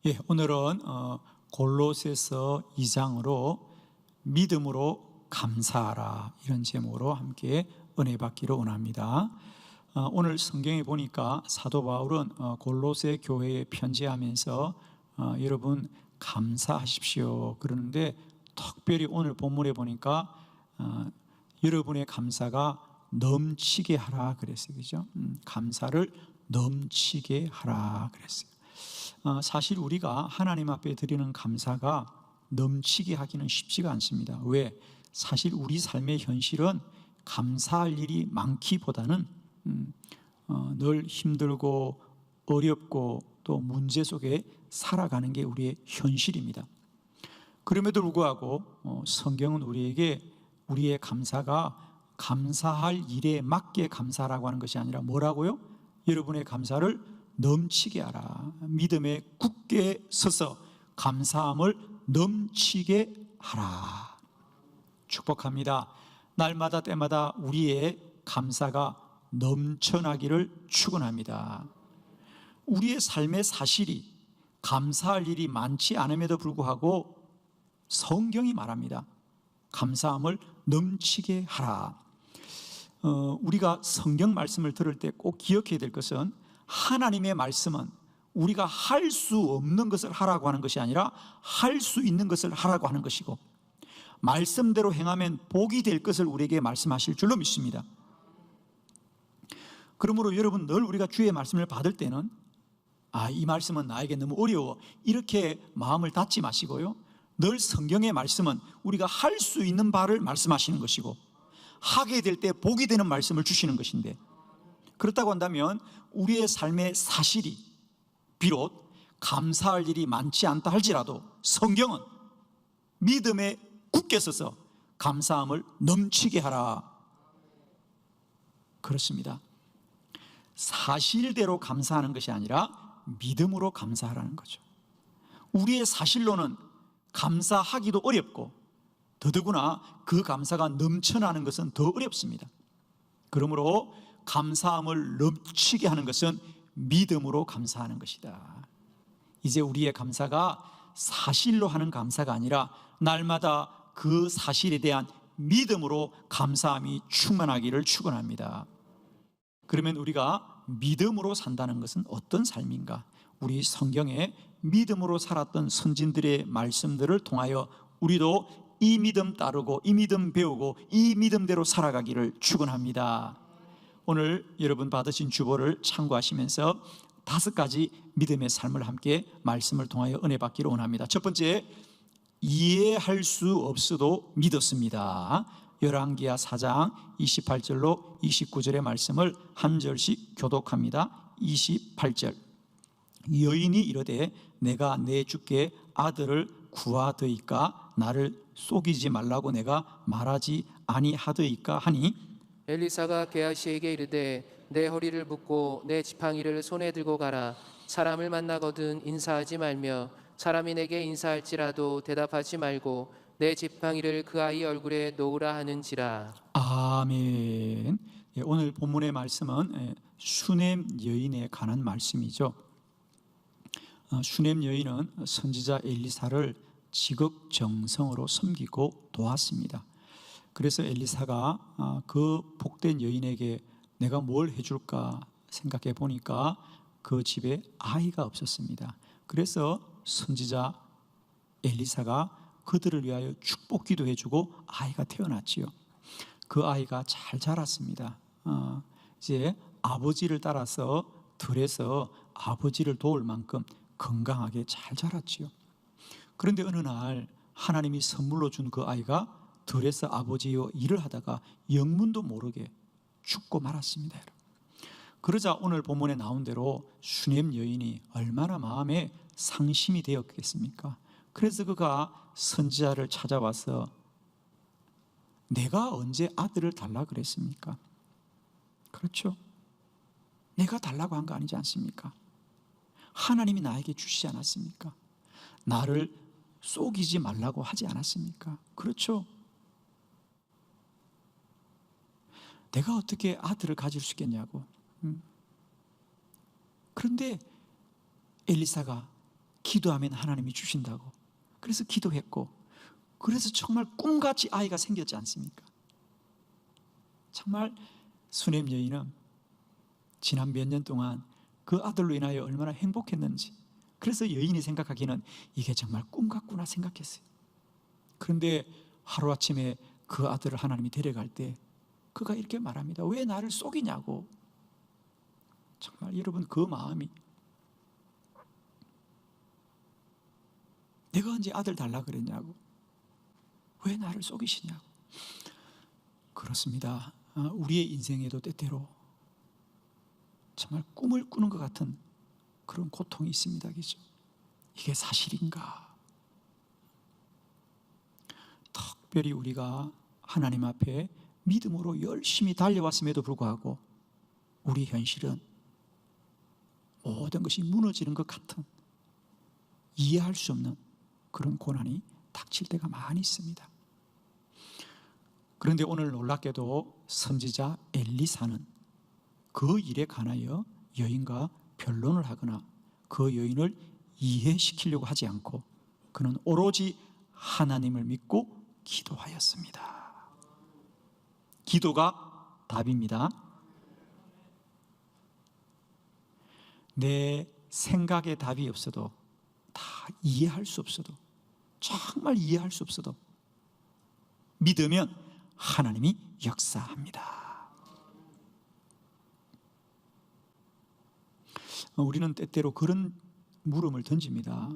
오늘은 골로새서 2장으로 믿음으로 감사하라 이런 제목으로 함께 은혜 받기를 원합니다. 오늘 성경에 보니까 사도 바울은 골로새 교회에 편지하면서 여러분 감사하십시오 그러는데, 특별히 오늘 본문에 보니까 여러분의 감사가 넘치게 하라 그랬어요. 그죠? 감사를 넘치게 하라 그랬어요. 사실 우리가 하나님 앞에 드리는 감사가 넘치게 하기는 쉽지가 않습니다. 왜? 사실 우리 삶의 현실은 감사할 일이 많기보다는 늘 힘들고 어렵고 또 문제 속에 살아가는 게 우리의 현실입니다. 그럼에도 불구하고 성경은 우리에게 우리의 감사가 감사할 일에 맞게 감사라고 하는 것이 아니라 뭐라고요? 여러분의 감사를 넘치게 하라. 믿음에 굳게 서서 감사함을 넘치게 하라. 축복합니다. 날마다 때마다 우리의 감사가 넘쳐나기를 축원합니다. 우리의 삶의 사실이 감사할 일이 많지 않음에도 불구하고 성경이 말합니다. 감사함을 넘치게 하라. 우리가 성경 말씀을 들을 때 꼭 기억해야 될 것은, 하나님의 말씀은 우리가 할 수 없는 것을 하라고 하는 것이 아니라 할 수 있는 것을 하라고 하는 것이고, 말씀대로 행하면 복이 될 것을 우리에게 말씀하실 줄로 믿습니다. 그러므로 여러분, 늘 우리가 주의 말씀을 받을 때는 이 말씀은 나에게 너무 어려워 이렇게 마음을 닫지 마시고요, 늘 성경의 말씀은 우리가 할 수 있는 바를 말씀하시는 것이고 하게 될 때 복이 되는 말씀을 주시는 것인데, 그렇다고 한다면 우리의 삶의 사실이 비록 감사할 일이 많지 않다 할지라도 성경은 믿음에 굳게 서서 감사함을 넘치게 하라. 그렇습니다. 사실대로 감사하는 것이 아니라 믿음으로 감사하라는 거죠. 우리의 사실로는 감사하기도 어렵고 더더구나 그 감사가 넘쳐나는 것은 더 어렵습니다. 그러므로 감사함을 넘치게 하는 것은 믿음으로 감사하는 것이다. 이제 우리의 감사가 사실로 하는 감사가 아니라 날마다 그 사실에 대한 믿음으로 감사함이 충만하기를 축원합니다. 그러면 우리가 믿음으로 산다는 것은 어떤 삶인가? 우리 성경에 믿음으로 살았던 선진들의 말씀들을 통하여 우리도 이 믿음 따르고 이 믿음 배우고 이 믿음대로 살아가기를 축원합니다. 오늘 여러분 받으신 주보를 참고하시면서 5가지 믿음의 삶을 함께 말씀을 통하여 은혜 받기를 원합니다. 첫 번째, 이해할 수 없어도 믿었습니다. 열왕기하 4장 28절로 29절의 말씀을 한 절씩 교독합니다. 28절, 여인이 이르되 내가 내 주께 아들을 구하더이까 나를 속이지 말라고 내가 말하지 아니하더이까 하니, 엘리사가 게하시에게 이르되 내 허리를 묶고 내 지팡이를 손에 들고 가라. 사람을 만나거든 인사하지 말며 사람이 내게 인사할지라도 대답하지 말고 내 지팡이를 그 아이 얼굴에 놓으라 하는지라. 아멘. 오늘 본문의 말씀은 슈넴 여인에 관한 말씀이죠. 슈넴 여인은 선지자 엘리사를 지극정성으로 섬기고 도왔습니다. 그래서 엘리사가 그 복된 여인에게 내가 뭘 해줄까 생각해 보니까 그 집에 아이가 없었습니다. 그래서 선지자 엘리사가 그들을 위하여 축복 기도해주고 아이가 태어났지요. 그 아이가 잘 자랐습니다. 이제 아버지를 따라서 들에서 아버지를 도울 만큼 건강하게 잘 자랐지요. 그런데 어느 날 하나님이 선물로 준 그 아이가 들에서 아버지와 일을 하다가 영문도 모르게 죽고 말았습니다. 그러자 오늘 본문에 나온 대로 슈넴 여인이 얼마나 마음에 상심이 되었겠습니까? 그래서 그가 선지자를 찾아와서 내가 언제 아들을 달라고 그랬습니까? 그렇죠? 내가 달라고 한 거 아니지 않습니까? 하나님이 나에게 주시지 않았습니까? 나를 속이지 말라고 하지 않았습니까? 그렇죠? 내가 어떻게 아들을 가질 수 있겠냐고. 그런데 엘리사가 기도하면 하나님이 주신다고. 그래서 기도했고, 그래서 정말 꿈같이 아이가 생겼지 않습니까? 정말 수넴 여인은 지난 몇 년 동안 그 아들로 인하여 얼마나 행복했는지, 그래서 여인이 생각하기는 이게 정말 꿈 같구나 생각했어요. 그런데 하루아침에 그 아들을 하나님이 데려갈 때 그가 이렇게 말합니다. 왜 나를 속이냐고. 정말 여러분, 그 마음이, 내가 언제 아들 달라 그랬냐고, 왜 나를 속이시냐고. 그렇습니다. 우리의 인생에도 때때로 정말 꿈을 꾸는 것 같은 그런 고통이 있습니다. 그죠? 이게 사실인가? 특별히 우리가 하나님 앞에 믿음으로 열심히 달려왔음에도 불구하고 우리 현실은 모든 것이 무너지는 것 같은, 이해할 수 없는 그런 고난이 닥칠 때가 많이 있습니다. 그런데 오늘 놀랍게도 선지자 엘리사는 그 일에 관하여 여인과 변론을 하거나 그 여인을 이해시키려고 하지 않고 그는 오로지 하나님을 믿고 기도하였습니다. 기도가 답입니다. 내 생각에 답이 없어도, 다 이해할 수 없어도, 정말 이해할 수 없어도 믿으면 하나님이 역사합니다. 우리는 때때로 그런 물음을 던집니다.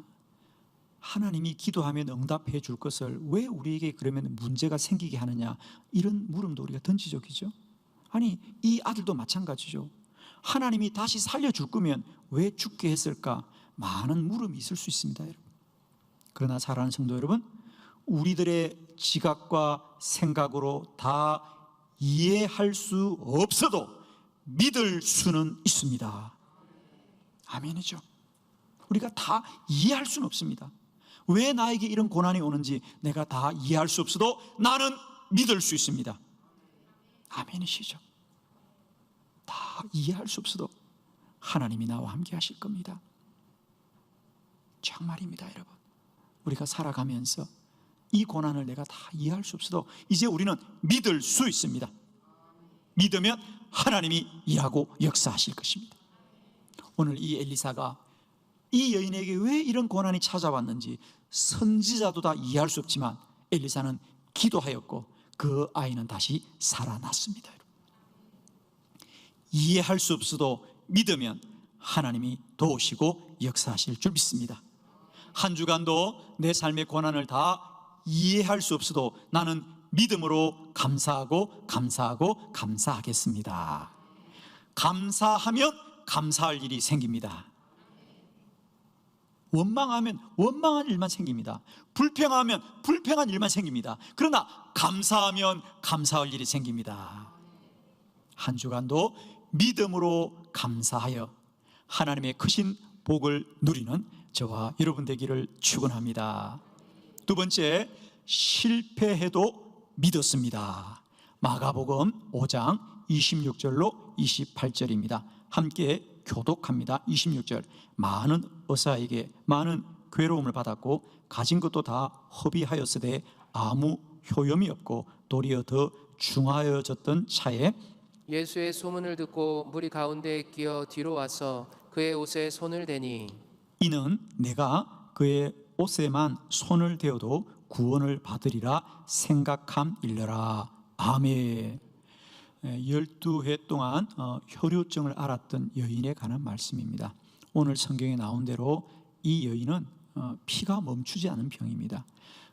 하나님이 기도하면 응답해 줄 것을 왜 우리에게 그러면 문제가 생기게 하느냐, 이런 물음도 우리가 던지죠. 그죠? 아니, 이 아들도 마찬가지죠. 하나님이 다시 살려줄 거면 왜 죽게 했을까? 많은 물음이 있을 수 있습니다, 여러분. 그러나 사랑하는 성도 여러분, 우리들의 지각과 생각으로 다 이해할 수 없어도 믿을 수는 있습니다. 아멘이죠. 우리가 다 이해할 수는 없습니다. 왜 나에게 이런 고난이 오는지 내가 다 이해할 수 없어도 나는 믿을 수 있습니다. 아멘이시죠. 다 이해할 수 없어도 하나님이 나와 함께 하실 겁니다. 정말입니다, 여러분. 우리가 살아가면서 이 고난을 내가 다 이해할 수 없어도 이제 우리는 믿을 수 있습니다. 믿으면 하나님이 일하고 역사하실 것입니다. 오늘 이 엘리사가 이 여인에게 왜 이런 고난이 찾아왔는지 선지자도 다 이해할 수 없지만 엘리사는 기도하였고 그 아이는 다시 살아났습니다. 이해할 수 없어도 믿으면 하나님이 도우시고 역사하실 줄 믿습니다. 한 주간도 내 삶의 고난을 다 이해할 수 없어도 나는 믿음으로 감사하고 감사하고 감사하겠습니다. 감사하면 감사할 일이 생깁니다. 원망하면 원망한 일만 생깁니다. 불평하면 불평한 일만 생깁니다. 그러나 감사하면 감사할 일이 생깁니다. 한 주간도 믿음으로 감사하여 하나님의 크신 복을 누리는 저와 여러분 되기를 축원합니다. 두 번째, 실패해도 믿었습니다. 마가복음 5장 26절로 28절입니다. 함께 교독합니다. 26절. 많은 의사에게 많은 괴로움을 받았고 가진 것도 다 허비하였으되 아무 효염이 없고 도리어 더 중하여졌던 차에 예수의 소문을 듣고 무리 가운데에 끼어 뒤로 와서 그의 옷에 손을 대니 이는 내가 그의 옷에만 손을 대어도 구원을 받으리라 생각함일러라. 아멘. 12해 동안 혈유증을 앓았던 여인에 관한 말씀입니다. 오늘 성경에 나온 대로 이 여인은 피가 멈추지 않은 병입니다.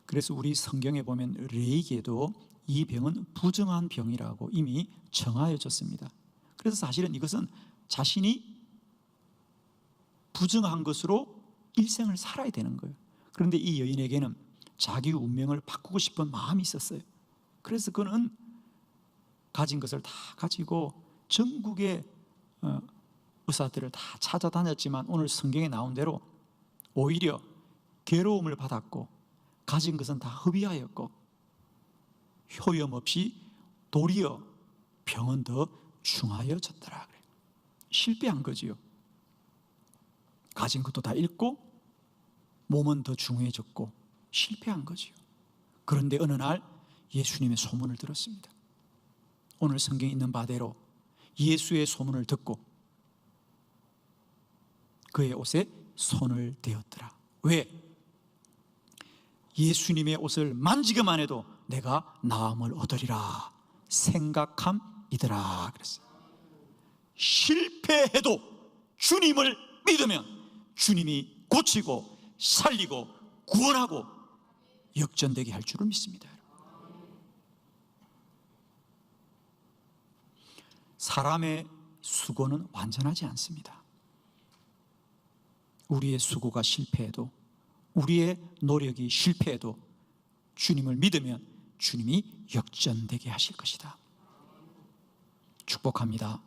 그래서 우리 성경에 보면 레이기에도 이 병은 부정한 병이라고 이미 정하여졌습니다. 그래서 사실은 이것은 자신이 부정한 것으로 일생을 살아야 되는 거예요. 그런데 이 여인에게는 자기 운명을 바꾸고 싶은 마음이 있었어요. 그래서 그는 가진 것을 다 가지고 전국의 의사들을 다 찾아다녔지만 오늘 성경에 나온 대로 오히려 괴로움을 받았고 가진 것은 다 허비하였고 효염 없이 도리어 병은 더 중하여졌더라. 실패한 거지요. 가진 것도 다 잃고 몸은 더 중요해졌고 실패한 거지요. 그런데 어느 날 예수님의 소문을 들었습니다. 오늘 성경에 있는 바대로 예수의 소문을 듣고 그의 옷에 손을 대었더라. 왜? 예수님의 옷을 만지기만 해도 내가 나음을 얻으리라 생각함이더라 그랬어요. 실패해도 주님을 믿으면 주님이 고치고 살리고 구원하고 역전되게 할 줄을 믿습니다. 사람의 수고는 완전하지 않습니다. 우리의 수고가 실패해도, 우리의 노력이 실패해도 주님을 믿으면 주님이 역전되게 하실 것이다. 축복합니다.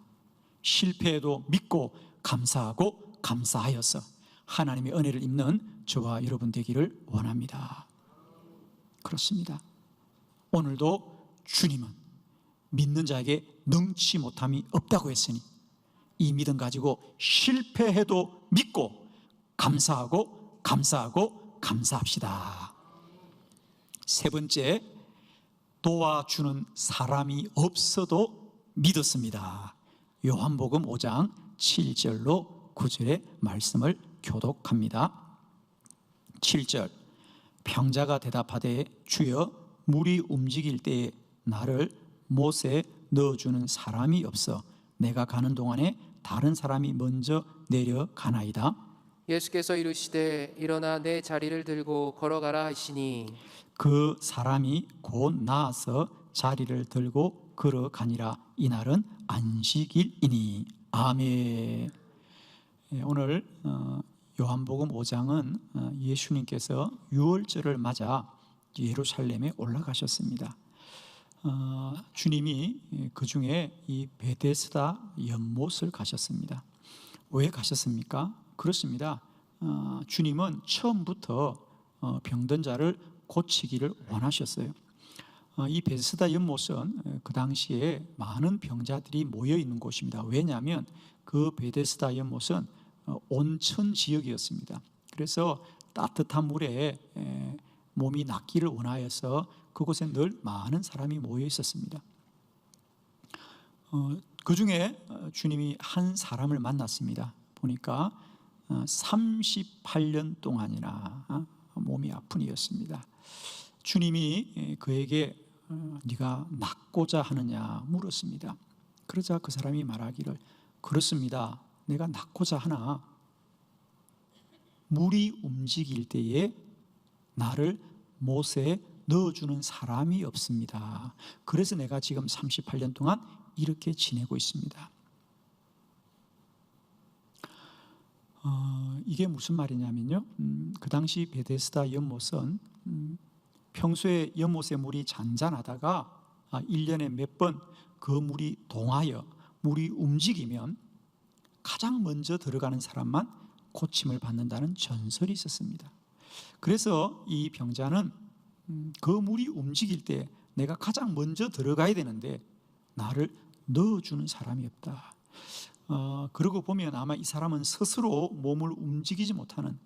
실패해도 믿고 감사하고 감사하여서 하나님의 은혜를 입는 저와 여러분 되기를 원합니다. 그렇습니다. 오늘도 주님은 믿는 자에게 능치 못함이 없다고 했으니 이 믿음 가지고 실패해도 믿고 감사하고 감사하고 감사합시다. 세 번째, 도와주는 사람이 없어도 믿었습니다. 요한복음 5장 7절로 9절의 말씀을 교독합니다. 7절, 병자가 대답하되 주여 물이 움직일 때에 나를 못에 넣어주는 사람이 없어 내가 가는 동안에 다른 사람이 먼저 내려가나이다. 예수께서 이르시되 일어나 내 자리를 들고 걸어가라 하시니 그 사람이 곧 나아서 자리를 들고 걸어가니라. 이날은 안식일이니. 아멘. 오늘 요한복음 5장은 예수님께서 유월절을 맞아 예루살렘에 올라가셨습니다. 주님이 그 중에 이 베데스다 연못을 가셨습니다. 왜 가셨습니까? 그렇습니다. 주님은 처음부터 병든 자를 고치기를 원하셨어요. 이 베데스다 연못은 그 당시에 많은 병자들이 모여 있는 곳입니다. 왜냐하면 그 베데스다 연못은 온천 지역이었습니다. 그래서 따뜻한 물에 몸이 낫기를 원하여서 그곳에 늘 많은 사람이 모여 있었습니다. 그 중에 주님이 한 사람을 만났습니다. 보니까 38년 동안이나 몸이 아픈 이였습니다. 주님이 그에게 네가 낫고자 하느냐 물었습니다. 그러자 그 사람이 말하기를 그렇습니다. 내가 낫고자 하나 물이 움직일 때에 나를 못에 넣어주는 사람이 없습니다. 그래서 내가 지금 38년 동안 이렇게 지내고 있습니다. 이게 무슨 말이냐면요, 그 당시 베데스다 연못은 평소에 연못의 물이 잔잔하다가 1년에 몇 번 그 물이 동하여 물이 움직이면 가장 먼저 들어가는 사람만 고침을 받는다는 전설이 있었습니다. 그래서 이 병자는 그 물이 움직일 때 내가 가장 먼저 들어가야 되는데 나를 넣어주는 사람이 없다. 그러고 보면 아마 이 사람은 스스로 몸을 움직이지 못하는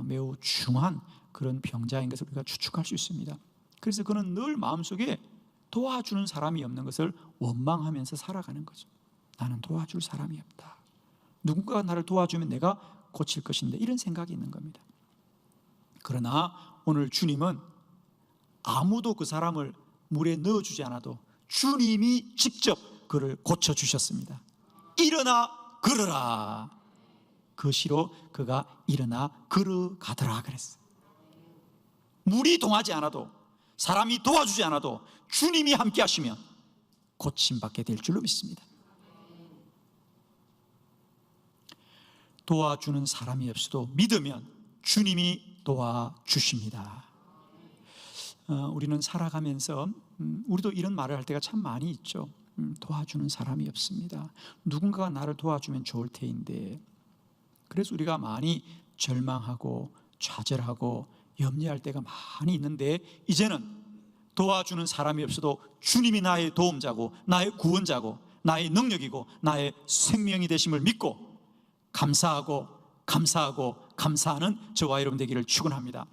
매우 중한 그런 병자인 것을 우리가 추측할 수 있습니다. 그래서 그는 늘 마음속에 도와주는 사람이 없는 것을 원망하면서 살아가는 거죠. 나는 도와줄 사람이 없다. 누군가가 나를 도와주면 내가 고칠 것인데, 이런 생각이 있는 겁니다. 그러나 오늘 주님은 아무도 그 사람을 물에 넣어주지 않아도 주님이 직접 그를 고쳐주셨습니다. 일어나 걸어라. 그 시로 그가 일어나 걸어가더라 그랬어요. 물이 동하지 않아도, 사람이 도와주지 않아도 주님이 함께 하시면 고침받게 될 줄로 믿습니다. 도와주는 사람이 없어도 믿으면 주님이 도와주십니다. 우리는 살아가면서 우리도 이런 말을 할 때가 참 많이 있죠. 도와주는 사람이 없습니다. 누군가가 나를 도와주면 좋을 테인데. 그래서 우리가 많이 절망하고 좌절하고 염려할 때가 많이 있는데, 이제는 도와주는 사람이 없어도 주님이 나의 도움자고 나의 구원자고 나의 능력이고 나의 생명이 되심을 믿고 감사하고 감사하고 감사하는 저와 여러분 되기를 축원합니다.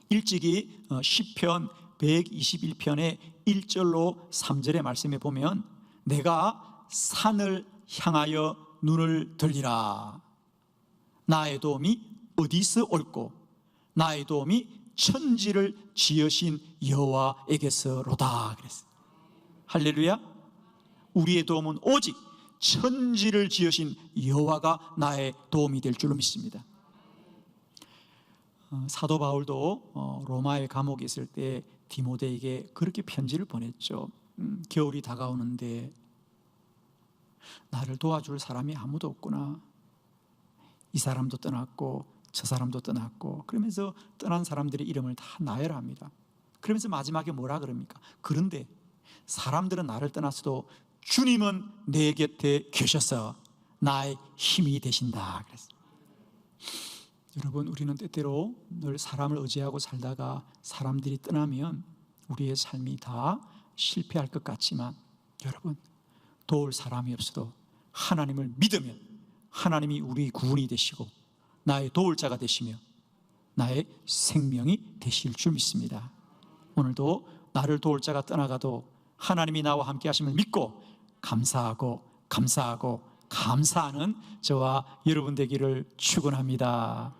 일찍이 시편 121편의 1절로 3절의 말씀에 보면 내가 산을 향하여 눈을 들리라. 나의 도움이 어디서 올꼬? 나의 도움이 천지를 지으신 여호와에게서로다. 그랬어요. 할렐루야. 우리의 도움은 오직 천지를 지으신 여호와가 나의 도움이 될 줄로 믿습니다. 사도 바울도 로마의 감옥에 있을 때 디모데에게 그렇게 편지를 보냈죠. 겨울이 다가오는데 나를 도와줄 사람이 아무도 없구나. 이 사람도 떠났고 저 사람도 떠났고, 그러면서 떠난 사람들의 이름을 다 나열합니다. 그러면서 마지막에 뭐라 그럽니까? 그런데 사람들은 나를 떠났어도 주님은 내 곁에 계셔서 나의 힘이 되신다. 그랬어요. 여러분, 우리는 때때로 늘 사람을 의지하고 살다가 사람들이 떠나면 우리의 삶이 다 실패할 것 같지만, 여러분, 도울 사람이 없어도 하나님을 믿으면 하나님이 우리 구원이 되시고 나의 도울 자가 되시며 나의 생명이 되실 줄 믿습니다. 오늘도 나를 도울 자가 떠나가도 하나님이 나와 함께 하심을 믿고 감사하고 감사하는 저와 여러분 되기를 축원합니다.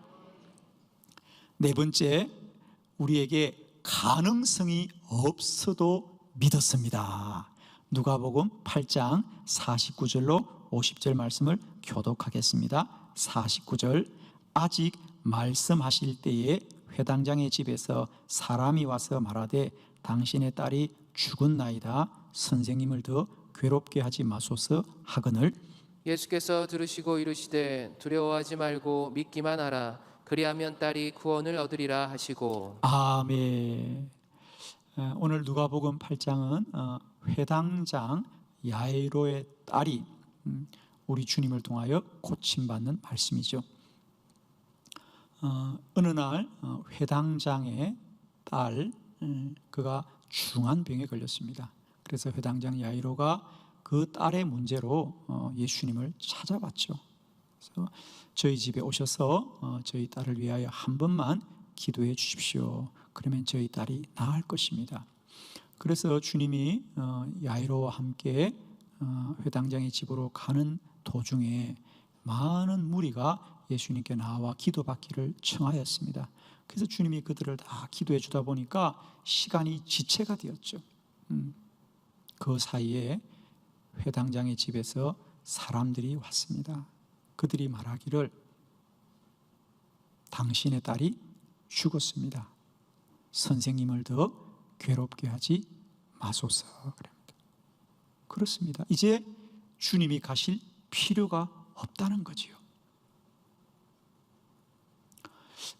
네 번째, 우리에게 가능성이 없어도 믿었습니다. 누가복음 8장 49절로 50절 말씀을 교독하겠습니다. 49절, 아직 말씀하실 때에 회당장의 집에서 사람이 와서 말하되 당신의 딸이 죽었나이다. 선생님을 더 괴롭게 하지 마소서 하거늘 예수께서 들으시고 이르시되 두려워하지 말고 믿기만 하라. 그리하면 딸이 구원을 얻으리라 하시고. 아멘. 오늘 누가복음 8장은 회당장 야이로의 딸이 우리 주님을 통하여 고침받는 말씀이죠. 어느 날 회당장의 딸, 그가 중한 병에 걸렸습니다. 그래서 회당장 야이로가 그 딸의 문제로 예수님을 찾아왔죠. 그래서 저희 집에 오셔서 저희 딸을 위하여 한 번만 기도해 주십시오. 그러면 저희 딸이 나을 것입니다. 그래서 주님이 야이로와 함께 회당장의 집으로 가는 도중에 많은 무리가 예수님께 나와 기도받기를 청하였습니다. 그래서 주님이 그들을 다 기도해 주다 보니까 시간이 지체가 되었죠. 그 사이에 회당장의 집에서 사람들이 왔습니다. 그들이 말하기를 당신의 딸이 죽었습니다. 선생님을 더 괴롭게 하지 마소서. 그렇습니다. 이제 주님이 가실 필요가 없다는 거지요.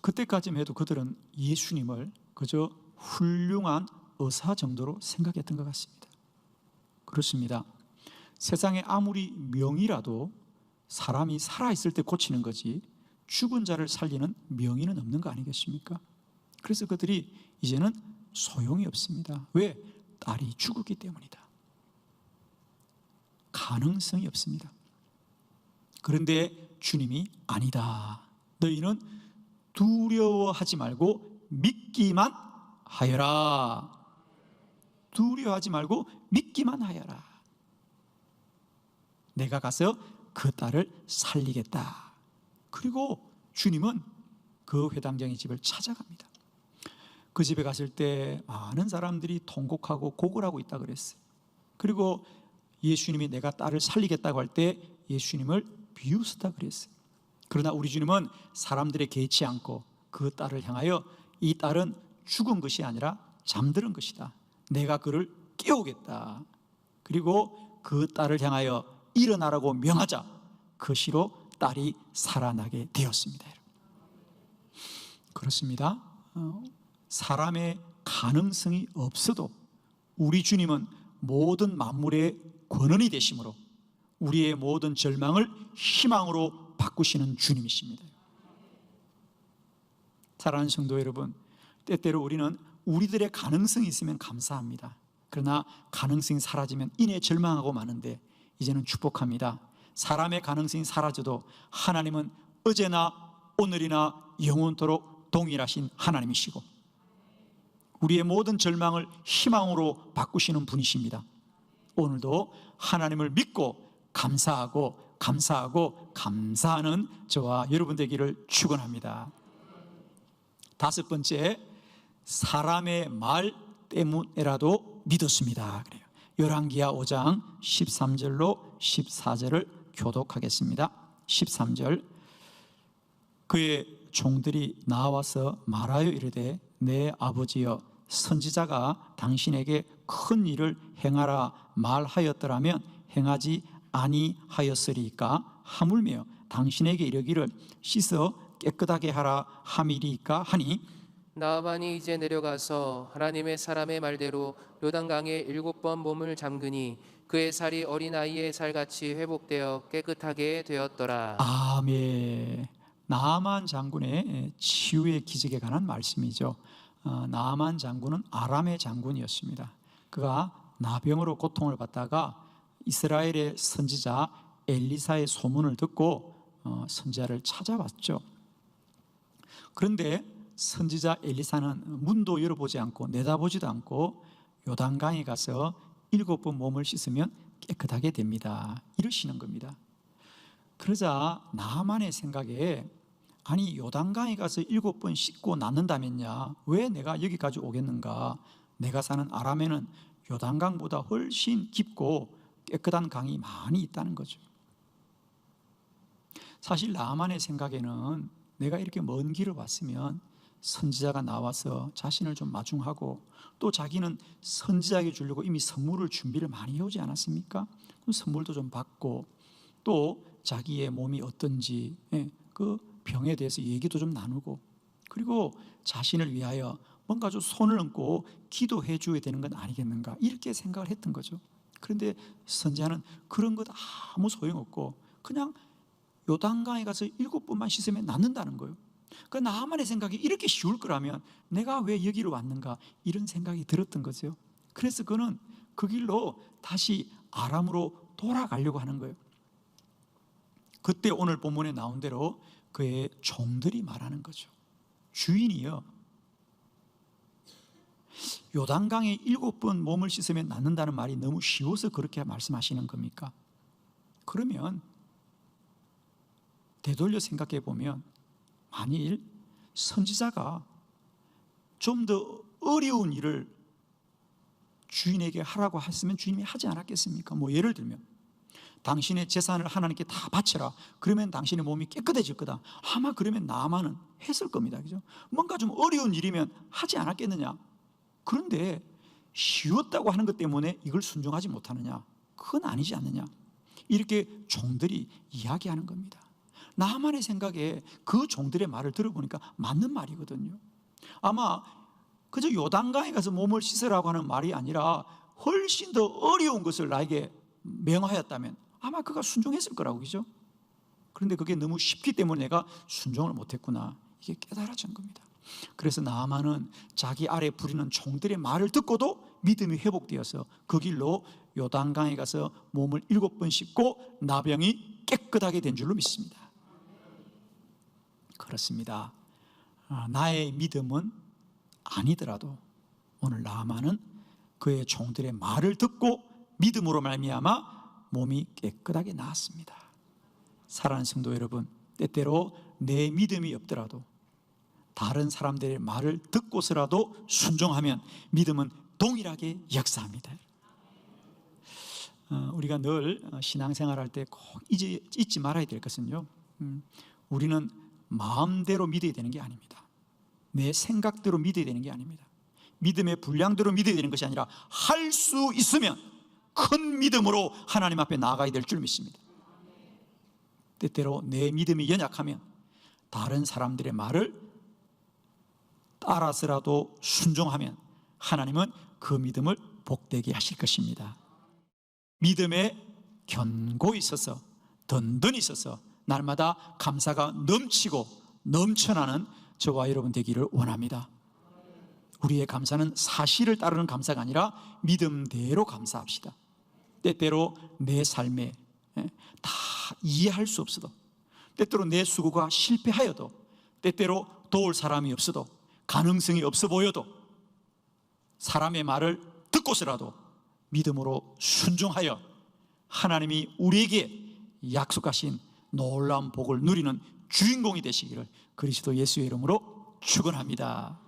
그때까지만 해도 그들은 예수님을 그저 훌륭한 의사 정도로 생각했던 것 같습니다. 그렇습니다. 세상에 아무리 명의라도 사람이 살아있을 때 고치는 거지 죽은 자를 살리는 명의는 없는 거 아니겠습니까? 그래서 그들이 이제는 소용이 없습니다. 왜? 딸이 죽었기 때문이다. 가능성이 없습니다. 그런데 주님이 아니다. 너희는 두려워하지 말고 믿기만 하여라. 두려워하지 말고 믿기만 하여라. 내가 가서 그 딸을 살리겠다. 그리고 주님은 그 회당장의 집을 찾아갑니다. 그 집에 갔을 때 많은 사람들이 통곡하고 고걸하고 있다 그랬어요. 그리고 예수님이 내가 딸을 살리겠다고 할 때 예수님을 비웃었다 그랬어요. 그러나 우리 주님은 사람들에 개의치 않고 그 딸을 향하여 이 딸은 죽은 것이 아니라 잠드는 것이다. 내가 그를 깨우겠다. 그리고 그 딸을 향하여 일어나라고 명하자 그 시로 딸이 살아나게 되었습니다. 그렇습니다. 사람의 가능성이 없어도 우리 주님은 모든 만물의 권원이 되심으로 우리의 모든 절망을 희망으로 바꾸시는 주님이십니다. 사랑하는 성도 여러분, 때때로 우리는 우리들의 가능성이 있으면 감사합니다. 그러나 가능성이 사라지면 이내 절망하고 마는데 이제는 축복합니다. 사람의 가능성이 사라져도 하나님은 어제나 오늘이나 영원토록 동일하신 하나님이시고 우리의 모든 절망을 희망으로 바꾸시는 분이십니다. 오늘도 하나님을 믿고 감사하고 감사하는 저와 여러분 되기를 축원합니다. 다섯 번째, 사람의 말 때문에라도 믿었습니다. 그래요. 열왕기하 5장 13절로 14절을 교독하겠습니다. 13절, 그의 종들이 나와서 말하여 이르되 내 아버지여 선지자가 당신에게 큰 일을 행하라 말하였더라면 행하지 아니하였으리까 하물며 당신에게 이르기를 씻어 깨끗하게 하라 함이리까 하니 나아만이 이제 내려가서 하나님의 사람의 말대로 요단강에 7번 몸을 잠그니 그의 살이 어린아이의 살같이 회복되어 깨끗하게 되었더라. 아멘. 나아만 장군의 치유의 기적에 관한 말씀이죠. 나아만 장군은 아람의 장군이었습니다. 그가 나병으로 고통을 받다가 이스라엘의 선지자 엘리사의 소문을 듣고 선지자를 찾아왔죠. 그런데 선지자 엘리사는 문도 열어보지 않고 내다보지도 않고 요단강에 가서 7번 몸을 씻으면 깨끗하게 됩니다. 이러시는 겁니다. 그러자 나아만의 생각에 아니 요단강에 가서 7번 씻고 낫는다면야 왜 내가 여기까지 오겠는가? 내가 사는 아람에는 요단강보다 훨씬 깊고 깨끗한 강이 많이 있다는 거죠. 사실 나아만의 생각에는 내가 이렇게 먼 길을 왔으면 선지자가 나와서 자신을 좀 마중하고 또 자기는 선지자에게 주려고 이미 선물을 준비를 많이 해오지 않았습니까? 선물도 좀 받고 또 자기의 몸이 어떤지 그 병에 대해서 얘기도 좀 나누고 그리고 자신을 위하여 뭔가 좀 손을 얹고 기도해 줘야 되는 건 아니겠는가 이렇게 생각을 했던 거죠. 그런데 선지자는 그런 것 아무 소용없고 그냥 요단강에 가서 7번만 씻으면 낫는다는 거예요. 그 나아만의 생각이 이렇게 쉬울 거라면 내가 왜 여기로 왔는가 이런 생각이 들었던 거죠. 그래서 그는 그 길로 다시 아람으로 돌아가려고 하는 거예요. 그때 오늘 본문에 나온 대로 그의 종들이 말하는 거죠. 주인이요, 요단강에 7번 몸을 씻으면 낫는다는 말이 너무 쉬워서 그렇게 말씀하시는 겁니까? 그러면 되돌려 생각해 보면 만일 선지자가 좀 더 어려운 일을 주인에게 하라고 했으면 주인이 하지 않았겠습니까? 뭐 예를 들면 당신의 재산을 하나님께 다 바쳐라. 그러면 당신의 몸이 깨끗해질 거다. 아마 그러면 나아만은 했을 겁니다. 그죠? 뭔가 좀 어려운 일이면 하지 않았겠느냐? 그런데 쉬웠다고 하는 것 때문에 이걸 순종하지 못하느냐? 그건 아니지 않느냐? 이렇게 종들이 이야기하는 겁니다. 나아만의 생각에 그 종들의 말을 들어보니까 맞는 말이거든요. 아마 그저 요단강에 가서 몸을 씻으라고 하는 말이 아니라 훨씬 더 어려운 것을 나에게 명하였다면 아마 그가 순종했을 거라고, 그죠? 그런데 그게 너무 쉽기 때문에 내가 순종을 못했구나, 이게 깨달아진 겁니다. 그래서 나아만은 자기 아래 부리는 종들의 말을 듣고도 믿음이 회복되어서 그 길로 요단강에 가서 몸을 7번 씻고 나병이 깨끗하게 된 줄로 믿습니다. 그렇습니다. 나의 믿음은 아니더라도 오늘 나아만은 그의 종들의 말을 듣고 믿음으로 말미암아 몸이 깨끗하게 나았습니다. 사랑하는 성도 여러분, 때때로 내 믿음이 없더라도 다른 사람들의 말을 듣고서라도 순종하면 믿음은 동일하게 역사합니다. 우리가 늘 신앙생활할 때 꼭 잊지 말아야 될 것은요, 우리는 마음대로 믿어야 되는 게 아닙니다. 내 생각대로 믿어야 되는 게 아닙니다. 믿음의 분량대로 믿어야 되는 것이 아니라 할 수 있으면 큰 믿음으로 하나님 앞에 나아가야 될 줄 믿습니다. 때때로 내 믿음이 연약하면 다른 사람들의 말을 따라서라도 순종하면 하나님은 그 믿음을 복되게 하실 것입니다. 믿음에 견고히 있어서 든든히 있어서 날마다 감사가 넘치고 넘쳐나는 저와 여러분 되기를 원합니다. 우리의 감사는 사실을 따르는 감사가 아니라 믿음대로 감사합시다. 때때로 내 삶에 다 이해할 수 없어도, 때때로 내 수고가 실패하여도 때때로 도울 사람이 없어도, 가능성이 없어 보여도 사람의 말을 듣고서라도 믿음으로 순종하여 하나님이 우리에게 약속하신 놀라운 복을 누리는 주인공이 되시기를 그리스도 예수의 이름으로 축원합니다.